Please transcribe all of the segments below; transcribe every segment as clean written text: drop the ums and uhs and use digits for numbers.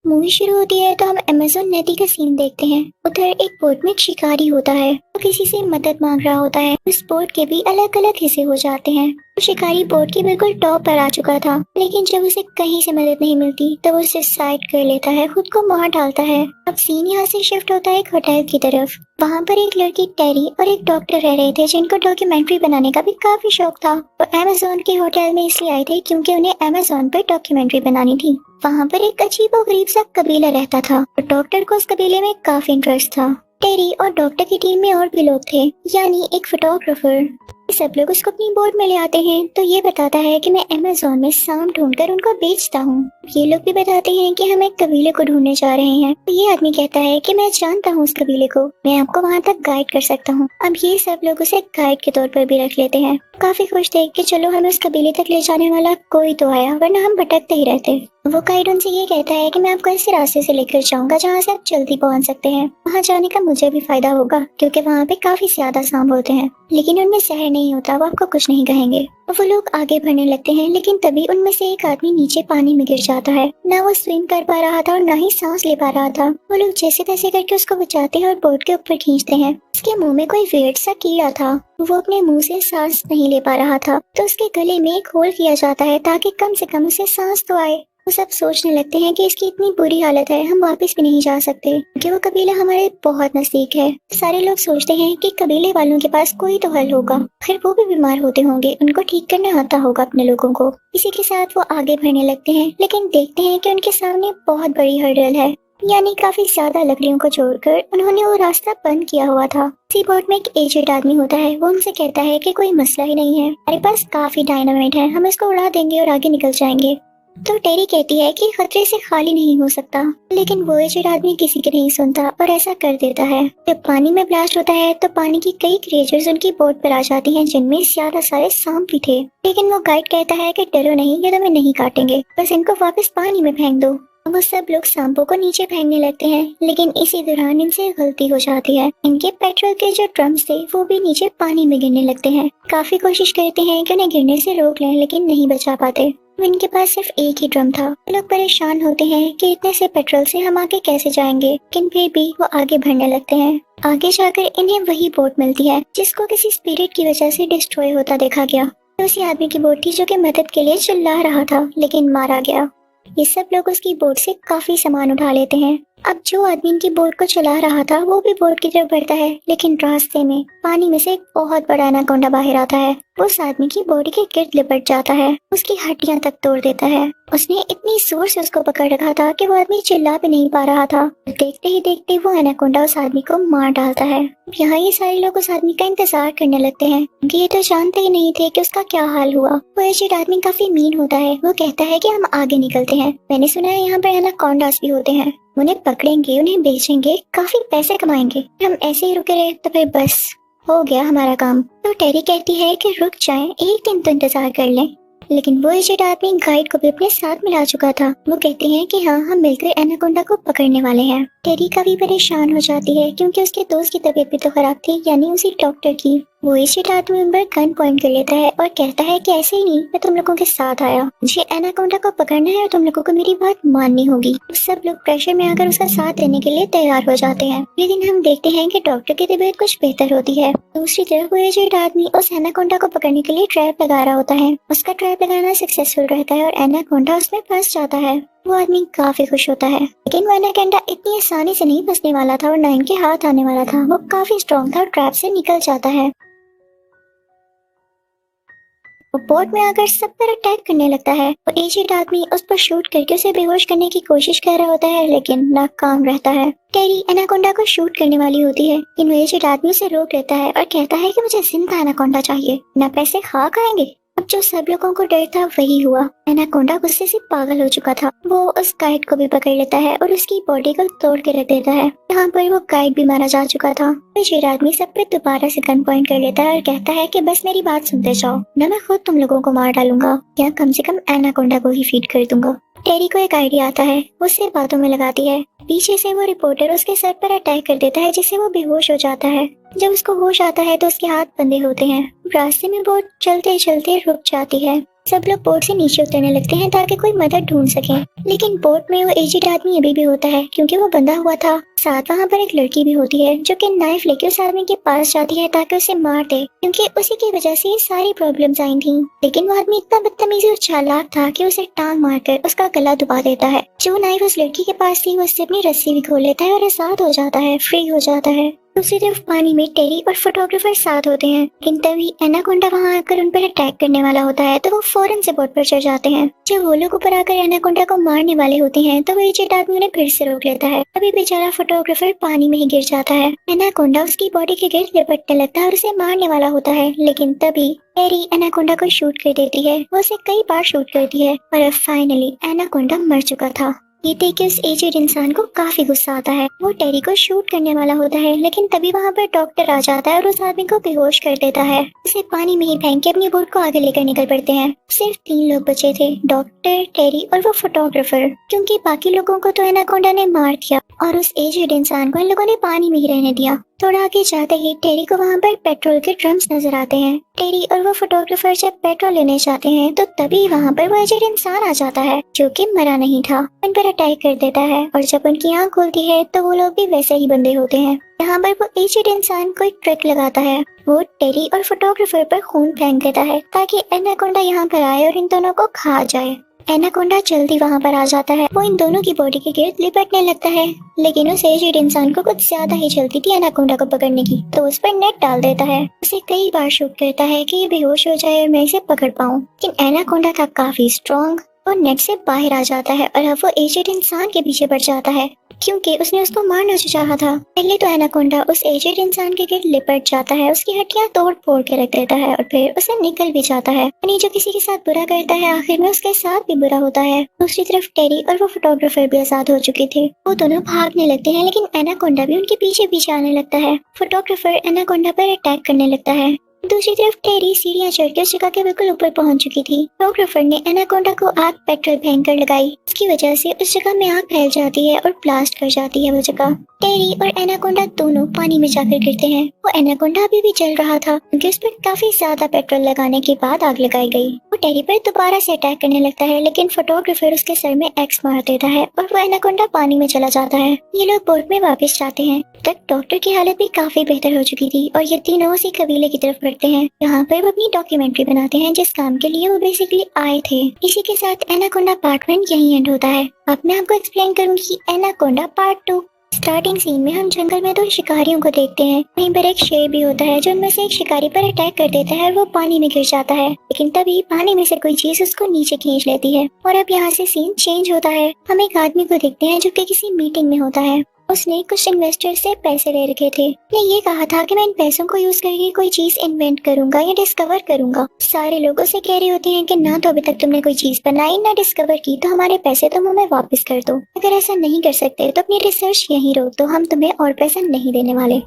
Movie शुरू होती है तो हम अमेज़न नदी का सीन देखते हैं। उधर एक बोट में एक शिकारी होता है, वो किसी से मदद मांग रहा होता है। उस बोट के भी अलग अलग हिस्से हो जाते हैं। वो शिकारी बोट के बिल्कुल टॉप पर आ चुका था, लेकिन जब उसे कहीं से मदद नहीं मिलती तो वो उसे साइड कर लेता है, खुद को मार डालता है। अब सीन यहाँ से शिफ्ट होता है एक होटल की तरफ। वहाँ पर एक लड़की टेरी और एक डॉक्टर रह रहे थे, जिनको डॉक्यूमेंट्री बनाने का भी काफी शौक था। वो अमेज़न के होटल में इसलिए आए थे क्योंकि उन्हें अमेज़न पर डॉक्यूमेंट्री बनानी थी। वहाँ पर एक अजीबोगरीब सा कबीला रहता था और डॉक्टर को उस कबीले में काफी इंटरेस्ट था। टेरी और डॉक्टर की टीम में और भी लोग थे, यानी एक फोटोग्राफर। सब लोग उसको अपनी बोट में ले आते हैं तो ये बताता है कि मैं अमेज़न में सांप ढूंढकर उनको बेचता हूँ। ये लोग भी बताते हैं कि हम एक कबीले को ढूंढने जा रहे हैं। तो ये आदमी कहता है कि मैं जानता हूँ उस कबीले को, मैं आपको वहाँ तक गाइड कर सकता हूँ। अब ये सब लोग उसे गाइड के तौर पर भी रख लेते हैं। काफी खुश थे कि चलो हमें उस कबीले तक ले जाने वाला कोई तो आया, वरना हम भटकते ही रहते। वो गाइड उनसे ये कहता है कि मैं आपको ऐसे रास्ते से लेकर जाऊंगा जहाँ से आप जल्दी पहुँच सकते हैं। वहाँ जाने का मुझे भी फायदा होगा क्योंकि वहाँ पे काफी ज्यादा सांप होते हैं, लेकिन उनमें जहर नहीं होता, वो आपको कुछ नहीं कहेंगे। वो लोग आगे बढ़ने लगते हैं, लेकिन तभी उनमें से एक आदमी नीचे पानी में गिर जाता है। ना वो स्विम कर पा रहा था और ना ही सांस ले पा रहा था। वो लोग जैसे तैसे करके उसको बचाते हैं और बोट के ऊपर खींचते हैं। उसके मुंह में कोई वियर्ड सा कीड़ा था, वो अपने मुंह से सांस नहीं ले पा रहा था, तो उसके गले में एक होल किया जाता है ताकि कम से कम उसे सांस तो आए। वो सब सोचने लगते हैं कि इसकी इतनी बुरी हालत है, हम वापस भी नहीं जा सकते क्योंकि वो कबीला हमारे बहुत नजदीक है। सारे लोग सोचते हैं कि कबीले वालों के पास कोई तो हल होगा, फिर वो भी बीमार होते होंगे, उनको ठीक करना आता होगा अपने लोगों को। इसी के साथ वो आगे बढ़ने लगते हैं, लेकिन देखते हैं कि उनके सामने बहुत बड़ी हर्डल है, यानी काफी ज्यादा लकड़ियों को जोड़कर उन्होंने वो रास्ता बंद किया हुआ था। सी बोट में एक एजेड आदमी होता है, वो उनसे कहता है कि कोई मसला ही नहीं है, हमारे पास काफी डायनामाइट है, हम इसको उड़ा देंगे और आगे निकल जाएंगे। तो टेरी कहती है कि खतरे से खाली नहीं हो सकता, लेकिन वो एजेड आदमी किसी की नहीं सुनता और ऐसा कर देता है। जब पानी में ब्लास्ट होता है तो पानी की कई क्रिएचर्स उनकी बोट पर आ जाती हैं, जिनमें ज्यादा सारे सांप भी थे। लेकिन वो गाइड कहता है कि डरो नहीं, ये तुम्हें नहीं काटेंगे, बस इनको वापस पानी में फेंक दो। वो सब लोग सांपों को नीचे फेंकने लगते हैं, लेकिन इसी दौरान इनसे गलती हो जाती है। इनके पेट्रोल के जो ड्रम्स थे वो भी नीचे पानी में गिरने लगते हैं। काफी कोशिश करते हैं कि उन्हें गिरने से रोक लें, लेकिन नहीं बचा पाते। इनके पास सिर्फ एक ही ड्रम था। लोग परेशान होते हैं कि इतने से पेट्रोल से हम आगे कैसे जाएंगे, लेकिन फिर भी वो आगे बढ़ने लगते हैं। आगे जाकर इन्हें वही बोट मिलती है जिसको किसी स्पिरिट की वजह से डिस्ट्रॉय होता देखा गया। तो उसी आदमी की बोट थी जो कि मदद के लिए चिल्ला रहा था, लेकिन मारा गया। ये सब लोग उसकी बोट से काफी सामान उठा लेते हैं। अब जो आदमी इनकी बोट को चला रहा था वो भी बोट की तरफ बढ़ता है, लेकिन रास्ते में पानी में से एक बहुत बड़ा एनाकोंडा बाहर आता है। वो उस आदमी की बॉडी के गिर्द लिपट जाता है, उसकी हड्डियां तक तोड़ देता है। उसने इतनी जोर से उसको पकड़ रखा था कि वो आदमी चिल्ला भी नहीं पा रहा था। देखते ही देखते वो एनाकोंडा उस आदमी को मार डालता है। यहाँ ये सारे लोग उस आदमी का इंतजार करने लगते हैं, क्योंकि ये तो जानते ही नहीं थे कि उसका क्या हाल हुआ। वो एजेड आदमी काफी मीन होता है, वो कहता है कि हम आगे निकलते हैं, मैंने सुना है यहाँ पर एनाकोंडास भी होते हैं, उन्हें पकड़ेंगे, उन्हें बेचेंगे, काफी पैसे कमाएंगे। हम ऐसे ही रुके रहे तो फिर बस हो गया हमारा काम। तो टेरी कहती है कि रुक जाएं, एक दिन तो इंतजार कर लें। लेकिन वो एजेड आदमी गाइड को भी अपने साथ मिला चुका था। वो कहते हैं कि हाँ, हम मिलकर एनाकोंडा को पकड़ने वाले हैं। टेरी काफी परेशान हो जाती है क्योंकि उसके दोस्त की तबीयत भी तो खराब थी, यानी उसी डॉक्टर की। वो एजेड आदमी उन पर गन पॉइंट कर लेता है और कहता है कि ऐसे ही नहीं, मैं तुम लोगों के साथ आया, मुझे एनाकोंडा को पकड़ना है और तुम लोगों को मेरी बात माननी होगी। सब लोग प्रेशर में आकर उसका साथ देने के लिए तैयार हो जाते हैं। लेकिन हम देखते हैं कि डॉक्टर की तबीयत कुछ बेहतर होती है। दूसरी तरफ वो एजेड आदमी उस एनाकोंडा को पकड़ने के लिए ट्रैप लगा रहा होता है। उसका ट्रैप लगाना सक्सेसफुल रहता है और एनाकोंडा उसमें फंस जाता है। वो आदमी काफी खुश होता है, लेकिन वो एनाकोंडा इतनी आसानी से नहीं फंसने वाला था और ना इनके हाथ आने वाला था। वो काफी स्ट्रॉन्ग था और ट्रैप से निकल जाता है। वो बोट में आकर सब पर अटैक करने लगता है। वो एजेड आदमी उस पर शूट करके उसे बेहोश करने की कोशिश कर रहा होता है, लेकिन नाकाम रहता है। टेरी एनाकोंडा को शूट करने वाली होती है, लेकिन वो एजेड आदमी उसे रोक लेता है और कहता है कि मुझे जिंदा एनाकोंडा चाहिए, ना पैसे खाक आएंगे। अब जो सब लोगों को डर था वही हुआ। एनाकोंडा गुस्से से पागल हो चुका था। वो उस गाइड को भी पकड़ लेता है और उसकी बॉडी को तोड़ के रख देता है। यहाँ पर वो गाइड भी मारा जा चुका था। एजेड आदमी सब पे दोबारा से गन पॉइंट कर लेता है और कहता है कि बस मेरी बात सुनते जाओ, ना मैं खुद तुम लोगों को मार डालूंगा या कम से कम एनाकोंडा को ही फीड कर दूंगा। टेरी को एक आइडिया आता है, वो उसे बातों में लगाती है। पीछे से वो रिपोर्टर उसके सर पर अटैक कर देता है, जिससे वो बेहोश हो जाता है। जब उसको होश आता है तो उसके हाथ बंधे होते हैं। रास्ते में बोट चलते चलते रुक जाती है। सब लोग बोट से नीचे उतरने लगते हैं ताकि कोई मदद ढूंढ सके, लेकिन बोट में वो एजेड आदमी अभी भी होता है क्योंकि वो बंधा हुआ था। साथ वहाँ पर एक लड़की भी होती है जो कि नाइफ लेके उस आदमी के पास जाती है ताकि उसे मार दे, क्योंकि उसी की वजह से ये सारी प्रॉब्लम्स आई थी। लेकिन वो आदमी इतना बदतमीजी और चालाक था कि उसे टांग मारकर उसका गला दबा देता है। जो नाइफ उस लड़की के पास थी वो उससे अपनी रस्सी भी खोल लेता है और आजाद हो जाता है, फ्री हो जाता है। दूसरी तरफ पानी में टेरी और फोटोग्राफर साथ होते हैं, लेकिन तभी एनाकोंडा वहाँ आकर उन पर अटैक करने वाला होता है तो वो फौरन से बोट पर चढ़ जाते हैं। जब वो लोग ऊपर आकर एनाकोंडा को मारने वाले होते हैं तो वो एजेड आदमी उन्हें फिर से रोक लेता है। अभी बेचारा फोटोग्राफर पानी में ही गिर जाता है। एनाकोंडा उसकी बॉडी के गिर्द लिपटने लगता है और उसे मारने वाला होता है, लेकिन तभी टेरी एनाकोंडा को शूट कर देती है। वो उसे कई बार शूट करती है और अब फाइनली एनाकोंडा मर चुका था। ये देख के उस एजेड इंसान को काफी गुस्सा आता है। वो टेरी को शूट करने वाला होता है, लेकिन तभी वहाँ पर डॉक्टर आ जाता है और उस आदमी को बेहोश कर देता है। उसे पानी में ही फेंक के अपनी बोट को आगे लेकर निकल पड़ते हैं। सिर्फ 3 लोग बचे थे, डॉक्टर, टेरी और वो फोटोग्राफर, क्योंकि बाकी लोगों को तो एनाकोंडा ने मार दिया और उस एजेड इंसान को इन लोगों ने पानी में ही रहने दिया। थोड़ा आगे जाते ही टेरी को वहाँ पर पेट्रोल के ड्रम्स नजर आते हैं। टेरी और वो फोटोग्राफर जब पेट्रोल लेने जाते हैं तो तभी वहाँ पर वो एजेड इंसान आ जाता है जो कि मरा नहीं था। उन पर अटैक कर देता है और जब उनकी आँख खुलती है तो वो लोग भी वैसे ही बंधे होते हैं। यहाँ पर वो एजेड इंसान कोई ट्रिक लगाता है। वो टेरी और फोटोग्राफर पर खून फेंक देता है ताकि एनाकोंडा यहाँ पर आए और इन दोनों को खा जाए। एनाकोंडा जल्दी वहाँ पर आ जाता है। वो इन दोनों की बॉडी के गिर्द लिपटने लगता है, लेकिन उस एजेड इंसान को कुछ ज्यादा ही जल्दी थी एनाकोंडा को पकड़ने की, तो उस पर नेट डाल देता है। उसे कई बार शूट करता है कि ये बेहोश हो जाए और मैं इसे पकड़ पाऊँ, लेकिन एनाकोंडा था काफी स्ट्रॉन्ग और नेट से बाहर आ जाता है और अब वो एजेड इंसान के पीछे बढ़ जाता है क्योंकि उसने उसको मारना चाहा था। पहले तो एनाकोंडा उस एजेड इंसान के गिर्द लिपट जाता है, उसकी हड्डियां तोड़ फोड़ के रख देता है और फिर उसे निकल भी जाता है। यानी जो किसी के साथ बुरा करता है आखिर में उसके साथ भी बुरा होता है। दूसरी तरफ टेरी और वो फोटोग्राफर भी आजाद हो चुके थे। वो दोनों भागने लगते हैं, लेकिन एनाकोंडा भी उनके पीछे पीछे आने लगता है। फोटोग्राफर एनाकोंडा पर अटैक करने लगता है। दूसरी तरफ टेरी सीढ़ियां चढ़ के उस जगह के बिल्कुल ऊपर पहुंच चुकी थी। फोटोग्राफर ने एनाकोंडा को आग पेट्रोल फेंक कर लगाई। इसकी वजह से उस जगह में आग फैल जाती है और ब्लास्ट कर जाती है वो जगह। टेरी और एनाकोंडा दोनों पानी में जाकर गिरते हैं। वो एनाकोंडा अभी भी जल रहा था क्योंकि उस पर काफी ज्यादा पेट्रोल लगाने के बाद आग लगाई गई। वो टेरी पर दोबारा से अटैक करने लगता है, लेकिन फोटोग्राफर उसके सर में एक्स मार देता है और वो एनाकोंडा पानी में चला जाता है। ये लोग बोट में वापस जाते हैं। तक डॉक्टर की हालत भी काफी बेहतर हो चुकी थी और ये तीनों उसी कबीले की तरफ बढ़ते हैं। यहाँ पर वो अपनी डॉक्यूमेंट्री बनाते हैं जिस काम के लिए वो बेसिकली आए थे। इसी के साथ एनाकोंडा पार्ट 1 यहीं एंड होता है। अब मैं आपको एक्सप्लेन करूंगी एनाकोंडा पार्ट 2। स्टार्टिंग सीन में हम जंगल में 2 शिकारियों को देखते हैं। वहीं पर एक शेर भी होता है जो उनमें से एक शिकारी पर अटैक कर देता है और वो पानी में गिर जाता है, लेकिन तभी पानी में से कोई चीज उसको नीचे खींच लेती है और अब यहाँ से सीन चेंज होता है। हम एक आदमी को देखते हैं जो कि किसी मीटिंग में होता है। उसने कुछ इन्वेस्टर से पैसे ले रखे थे। उसने ये कहा था कि मैं इन पैसों को यूज करके कोई चीज इन्वेंट करूंगा या डिस्कवर करूंगा। सारे लोगों से कह रहे होते हैं कि ना तो अभी तक तुमने कोई चीज बनाई ना डिस्कवर की, तो हमारे पैसे तुम हमें वापस कर दो। अगर ऐसा नहीं कर सकते तो अपनी रिसर्च यहीं रोक दो, हम तुम्हें और पैसा नहीं देने वाले।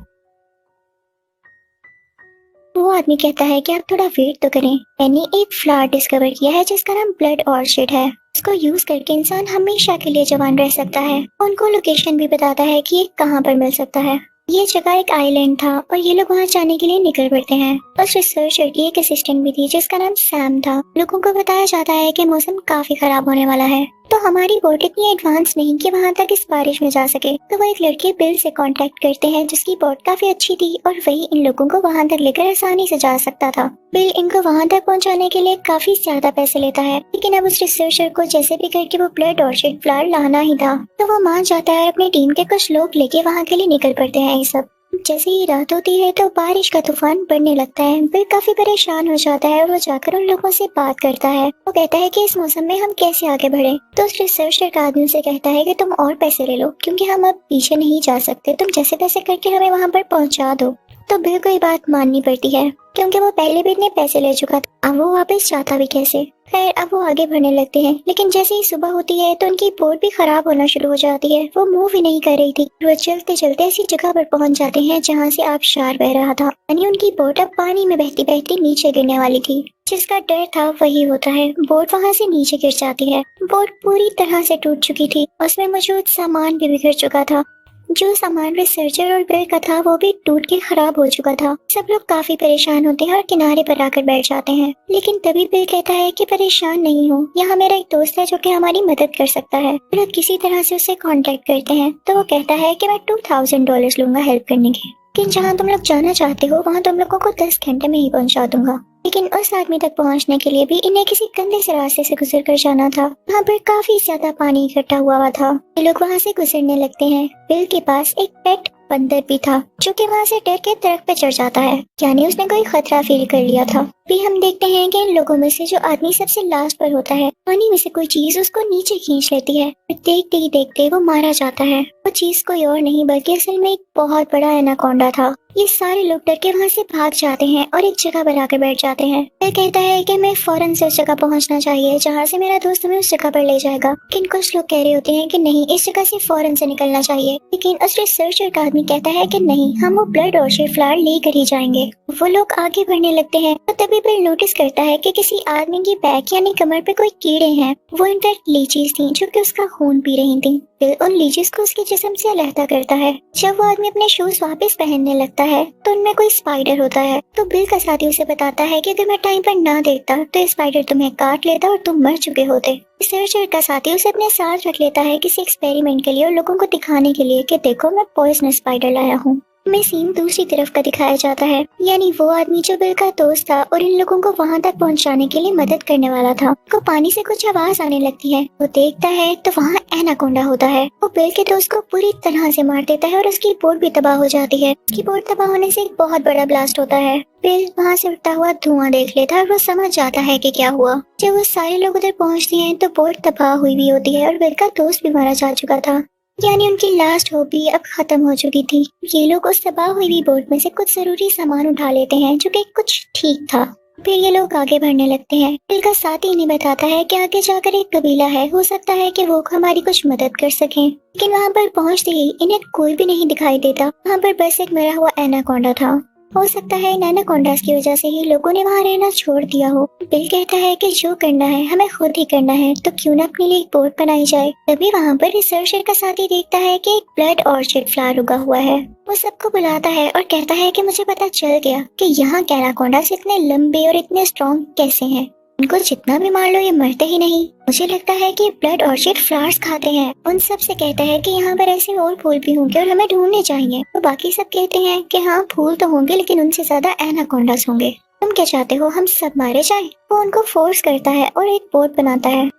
वो आदमी कहता है कि आप थोड़ा वेट तो करें। मैंने एक फ्लावर डिस्कवर किया है जिसका नाम ब्लड ऑर्चिड है। इसको यूज करके इंसान हमेशा के लिए जवान रह सकता है। उनको लोकेशन भी बताता है कि ये कहाँ पर मिल सकता है। ये जगह एक आइलैंड था और ये लोग वहाँ जाने के लिए निकल पड़ते हैं। उस रिसर्चर की एक असिस्टेंट भी थी जिसका नाम सैम था। लोगों को बताया जाता है कि मौसम काफी खराब होने वाला है, तो हमारी बोट इतनी एडवांस नहीं कि वहाँ तक इस बारिश में जा सके। तो वो एक लड़के बिल से कांटेक्ट करते हैं जिसकी बोट काफी अच्छी थी और वही इन लोगों को वहाँ तक लेकर आसानी से जा सकता था। बिल इनको वहाँ तक पहुँचाने के लिए काफी ज्यादा पैसे लेता है, लेकिन अब उस रिसर्चर को जैसे भी करके वो ब्लड ऑर्चिड फ्लावर लाना ही था। तो वो मान जाता है और अपनी टीम के कुछ लोग लेके वहाँ के लिए निकल पड़ते हैं। ये सब जैसे ही रात होती है तो बारिश का तूफान बढ़ने लगता है। बिल काफी परेशान हो जाता है और वो जाकर उन लोगों से बात करता है। वो कहता है कि इस मौसम में हम कैसे आगे बढ़े। तो उस रिसर्चर का आदमी से कहता है कि तुम और पैसे ले लो क्योंकि हम अब पीछे नहीं जा सकते, तुम जैसे तैसे करके हमें वहाँ पर पहुँचा दो। तो बिल को ये बात माननी पड़ती है क्योंकि वो पहले भी इतने पैसे ले चुका था, अब वो वापस जाता भी कैसे। खैर अब वो आगे बढ़ने लगते हैं, लेकिन जैसे ही सुबह होती है तो उनकी बोट भी खराब होना शुरू हो जाती है। वो मूव ही नहीं कर रही थी। वो चलते चलते ऐसी जगह पर पहुंच जाते हैं जहाँ से आबशार बह रहा था। यानी उनकी बोट अब पानी में बहती बहती नीचे गिरने वाली थी। जिसका डर था वही होता है, बोट वहाँ से नीचे गिर जाती है। बोट पूरी तरह से टूट चुकी थी, उसमें मौजूद सामान भी बिखर चुका था। जो सामान रिसर्चर और बिल का था वो भी टूट के खराब हो चुका था। सब लोग काफी परेशान होते हैं और किनारे पर आकर बैठ जाते हैं, लेकिन तभी बिल कहता है कि परेशान नहीं हो, यहाँ मेरा एक दोस्त है जो कि हमारी मदद कर सकता है। फिर लोग किसी तरह से उसे कांटेक्ट करते हैं तो वो कहता है कि मैं $2000 लूंगा हेल्प करने के, लेकिन जहाँ तुम लोग जाना चाहते हो वहाँ तुम लोगों को 10 घंटे में ही पहुँचा दूंगा। लेकिन उस आदमी तक पहुंचने के लिए भी इन्हें किसी गंदे से रास्ते से गुजर कर जाना था। वहाँ पर काफी ज्यादा पानी इकट्ठा हुआ था। ये लोग वहाँ से गुजरने लगते हैं। बिल के पास एक पेट बंदर भी था जो कि वहाँ से डर के दरख्त पे चढ़ जाता है, यानी उसने कोई खतरा फील कर लिया था। भी हम देखते हैं कि इन लोगों में से जो आदमी सबसे लास्ट पर होता है, पानी में से कोई चीज उसको नीचे खींच लेती है। देखते ही देखते वो मारा जाता है। वो चीज कोई और नहीं बल्कि असल में एक बहुत बड़ा एनाकोंडा था। ये सारे लोग डर के वहाँ से भाग जाते हैं और एक जगह पर आकर बैठ जाते हैं। वह कहता है कि मैं फौरन से उस जगह पहुँचना चाहिए जहाँ से मेरा दोस्त हमें उस जगह पर ले जाएगा। लेकिन कुछ लोग कह रहे होते हैं कि नहीं, इस जगह से फौरन से निकलना चाहिए। लेकिन उस रिसर्चर का आदमी कहता है कि नहीं, हम वो ब्लड ऑर्चिड फ्लावर लेकर ही जाएंगे। वो लोग आगे बढ़ने लगते हैं और तभी बिल नोटिस करता है कि किसी आदमी की बैक यानी कमर पे कोई कीड़े हैं। वो इनफैक्ट लीचीज थी जो कि उसका खून पी रही थी। बिल उन लीचीज को उसके जिस्म से अलहदा करता है। जब वो आदमी अपने शूज वापस पहनने लगता है तो उनमें कोई स्पाइडर होता है। तो बिल का साथी उसे बताता है कि अगर मैं टाइम पर ना देखता तो ये स्पाइडर तुम्हें काट लेता और तुम मर चुके होते। रिसर्चर का साथी उसे अपने साथ रख लेता है किसी एक्सपेरिमेंट के लिए और लोगों को दिखाने के लिए कि देखो मैं पॉइजनस स्पाइडर लाया हूँ। में सीन दूसरी तरफ का दिखाया जाता है, यानी वो आदमी जो बिल का दोस्त था और इन लोगों को वहाँ तक पहुँचाने के लिए मदद करने वाला था, को पानी से कुछ आवाज आने लगती है। वो देखता है तो वहाँ एनाकोंडा होता है। वो बिल के दोस्त को पूरी तरह से मार देता है और उसकी बोट भी तबाह हो जाती है। उसकी बोट तबाह होने से एक बहुत बड़ा ब्लास्ट होता है। बिल वहाँ से उठता हुआ धुआं देख लेता है और वो समझ जाता है कि क्या हुआ। जब वो सारे लोग उधर पहुँचते हैं तो बोट तबाह हुई भी होती है और बिल का दोस्त भी मारा जा चुका था, यानी उनकी लास्ट होप भी अब खत्म हो चुकी थी। ये लोग उस तबाह हुई बोट में से कुछ जरूरी सामान उठा लेते हैं जो कि कुछ ठीक था। फिर ये लोग आगे बढ़ने लगते हैं। बिल का साथी इन्हें बताता है कि आगे जाकर एक कबीला है, हो सकता है कि वो हमारी कुछ मदद कर सकें। लेकिन वहाँ पर पहुँचते ही इन्हें कोई भी नहीं दिखाई देता। वहाँ पर बस एक मरा हुआ एनाकोंडा था। हो सकता है इन एनाकोंडास की वजह से ही लोगों ने वहाँ रहना छोड़ दिया हो। बिल कहता है कि जो करना है हमें खुद ही करना है, तो क्यों ना अपने लिए एक बोट बनाई जाए। तभी वहाँ पर रिसर्चर का साथी देखता है कि एक ब्लड ऑर्चिड फ्लावर उगा हुआ है। वो सबको बुलाता है और कहता है कि मुझे पता चल गया कि यहाँ के एनाकोंडास इतने लंबे और इतने स्ट्रॉन्ग कैसे हैं। उनको जितना भी मार लो ये मरते ही नहीं। मुझे लगता है कि ब्लड ऑर्चिड फ्लावर्स खाते हैं। उन सब से कहता है कि यहाँ पर ऐसे और फूल भी होंगे और हमें ढूंढने चाहिए। तो बाकी सब कहते हैं कि हाँ फूल तो होंगे लेकिन उनसे ज्यादा एनाकोंडास होंगे। तुम क्या चाहते हो हम सब मारे जाएं? वो उनको फोर्स करता है और एक बोट बनाता है।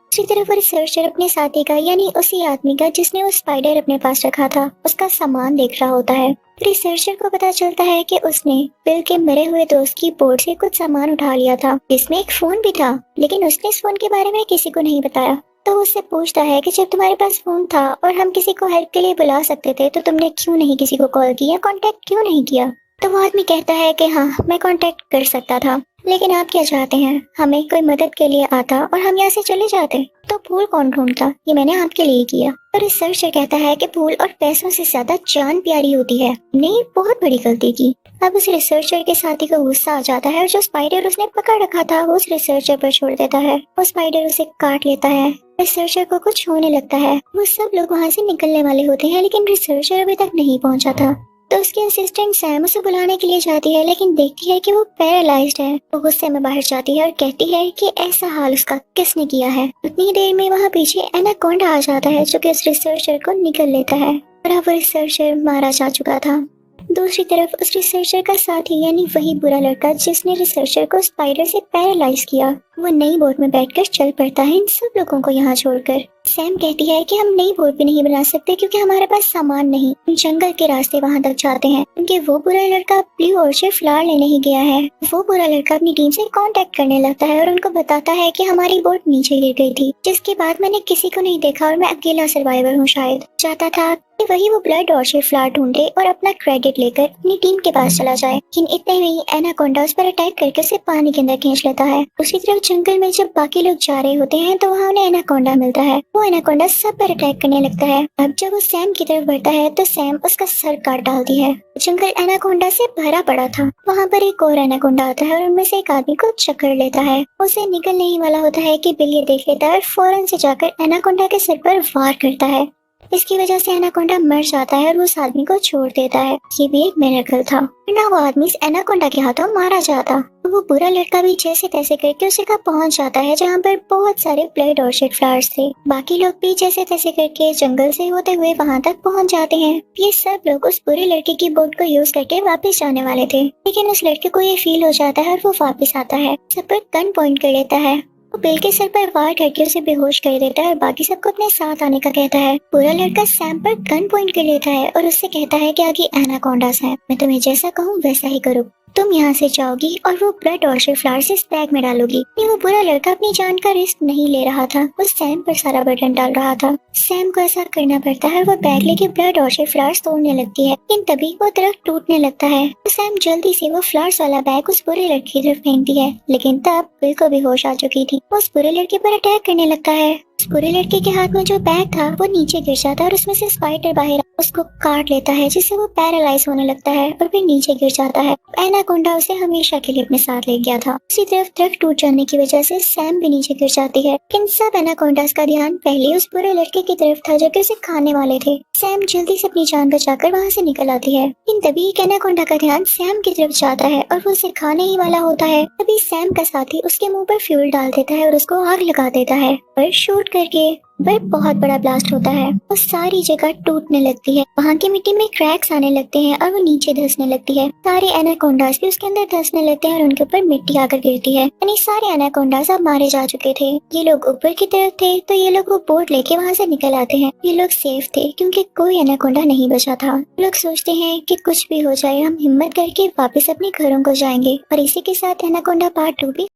दूसरी तरफ रिसर्चर अपने साथी का यानी उसी आदमी का जिसने वो स्पाइडर अपने पास रखा था उसका सामान देख रहा होता है। रिसर्चर को पता चलता है कि उसने बिल के मरे हुए दोस्त की बोट से कुछ सामान उठा लिया था, जिसमें एक फोन भी था, लेकिन उसने इस फोन के बारे में किसी को नहीं बताया। तो वो उससे पूछता है कि जब तुम्हारे पास फोन था और हम किसी को हेल्प के लिए बुला सकते थे तो तुमने क्यों नहीं किसी को कॉल किया, कांटेक्ट क्यों नहीं किया। तो वो आदमी कहता है कि हाँ मैं कांटेक्ट कर सकता था, लेकिन आप क्या चाहते हैं, हमें कोई मदद के लिए आता और हम यहाँ से चले जाते तो फूल कौन ढूंढता, ये मैंने आपके लिए किया। और रिसर्चर कहता है कि फूल और पैसों से ज्यादा जान प्यारी होती है, नहीं बहुत बड़ी गलती की। अब उस रिसर्चर के साथी को गुस्सा आ जाता है और जो स्पाइडर उसने पकड़ रखा था वो उस रिसर्चर पर छोड़ देता है। वो स्पाइडर उसे काट लेता है। रिसर्चर को कुछ होने लगता है। वो सब लोग वहाँ से निकलने वाले होते हैं लेकिन रिसर्चर अभी तक नहीं पहुँचा था। तो उसकी असिस्टेंट सैम उसे बुलाने के लिए जाती है लेकिन देखती है कि वो पैरालाइज्ड है। वो गुस्से में बाहर जाती है और कहती है कि ऐसा हाल उसका किसने किया है। उतनी देर में वहाँ पीछे एनाकोंडा आ जाता है जो कि उस रिसर्चर को निगल लेता है और अब वो रिसर्चर मारा जा चुका था। दूसरी तरफ उस रिसर्चर का साथी यानी वही बुरा लड़का जिसने रिसर्चर को स्पाइडर से पैरालाइज किया, वो नई बोट में बैठकर चल पड़ता है इन सब लोगों को यहाँ छोड़कर। सैम कहती है कि हम नई बोट भी नहीं बना सकते क्योंकि हमारे पास सामान नहीं। हम जंगल के रास्ते वहाँ तक जाते हैं क्योंकि वो बुरा लड़का ब्लू ऑर्चिड फ्लावर लेने ही गया है। वो बुरा लड़का अपनी टीम से कांटेक्ट करने लगता है और उनको बताता है कि हमारी बोट नीचे गिर गई थी, जिसके बाद मैंने किसी को नहीं देखा और मैं अकेला सर्वाइवर हूँ। शायद चाहता था कि वही वो ब्लड ऑर्चिड फ्लावर ढूंढे और अपना क्रेडिट लेकर अपनी टीम के पास चला जाए, लेकिन इतने में ही एनाकोंडा उस पर अटैक करके उसे पानी के अंदर खींच लेता है। दूसरी तरफ जंगल में जब बाकी लोग जा रहे होते हैं तो वहाँ उन्हें एनाकोंडा मिलता है। वो एनाकोंडा सब पर अटैक करने लगता है। अब जब वो सैम की तरफ बढ़ता है तो सैम उसका सर काट डालती है। जंगल एनाकोंडा से भरा पड़ा था। वहाँ पर एक और एनाकोंडा आता है और उनमें से एक आदमी को चक्कर लेता है। उसे निकलने ही वाला होता है कि बिल ये देख लेता है और फौरन से जाकर एनाकोंडा के सिर पर वार करता है। इसकी वजह से एनाकोंडा मर जाता है और उस आदमी को छोड़ देता है। ये भी एक मिरेकल था, वरना वो आदमी इस एनाकोंडा के हाथों मारा जाता। तो वो बुरा लड़का भी जैसे तैसे करके उसी का पहुंच जाता है जहाँ पर बहुत सारे ब्लड ऑर्चिड फ्लावर्स थे। बाकी लोग भी जैसे तैसे करके जंगल से होते हुए वहाँ तक पहुँच जाते हैं। ये सब लोग उस बुरे लड़के की बोट को यूज करके वापस जाने वाले थे, लेकिन उस लड़के को ये फील हो जाता है और वो वापस आता है। सब पर गन पॉइंट कर लेता है। वो बिल के सर पर वार करके उसे बेहोश कर देता है और बाकी सबको अपने साथ आने का कहता है। पूरा लड़का सैम पर गन पॉइंट कर लेता है और उससे कहता है कि आगे एनाकोंडास है, मैं तुम्हें जैसा कहूँ वैसा ही करो। तुम यहाँ से जाओगी और वो ब्लड ऑर्चिड फ्लावर्स इस बैग में डालोगी। ये वो बुरा लड़का अपनी जान का रिस्क नहीं ले रहा था, वो सैम पर सारा बर्डन डाल रहा था। सैम को ऐसा करना पड़ता है। वो बैग लेके ब्लड ऑर्चिड फ्लावर्स तोड़ने लगती है, लेकिन तभी वो दरख्त टूटने लगता है। तो सैम जल्दी से वो फ्लावर्स वाला बैग उस बुरे लड़के की तरफ फेंकती है, लेकिन तब बिल को भी होश आ चुकी थी। वो उस बुरे लड़के पर अटैक करने लगता है। उस बुरे लड़के के हाथ में जो बैग था वो नीचे गिर जाता है और उसमें से स्पाइडर बाहर उसको काट लेता है, जिससे वो पैरालाइज होने लगता है और फिर नीचे गिर जाता है। एनाकोंडा उसे हमेशा के लिए अपने साथ ले गया था। उसी तरफ दरख्त टूट जाने की वजह से सैम भी नीचे गिर जाती है। इन सब एनाकोंडास का ध्यान पहले उस बुरे लड़के की तरफ था जो कि उसे खाने वाले थे। सैम जल्दी से अपनी जान बचाकर वहाँ से निकल आती है, लेकिन तभी एक एनाकोंडा का ध्यान सैम की तरफ जाता है और वो उसे खाने ही वाला होता है। तभी सैम का साथी उसके मुंह पर फ्यूल डाल देता है और उसको आग लगा देता है और शूट करके पर बहुत बड़ा ब्लास्ट होता है। वो सारी जगह टूटने लगती है, वहाँ की मिट्टी में क्रैक्स आने लगते हैं और वो नीचे धंसने लगती है। सारे एनाकोंडास भी उसके अंदर धंसने लगते हैं और उनके ऊपर मिट्टी आकर गिरती है। यानी सारे एनाकोंडास अब मारे जा चुके थे। ये लोग ऊपर की तरफ थे तो ये लोग वो बोट लेके वहाँ से निकल आते हैं। ये लोग सेफ थे क्योंकि कोई एनाकोंडा नहीं बचा था। लोग सोचते हैं कि कुछ भी हो जाए हम हिम्मत करके वापस अपने घरों को जाएंगे। और इसी के साथ एनाकोंडा पार्ट 2 भी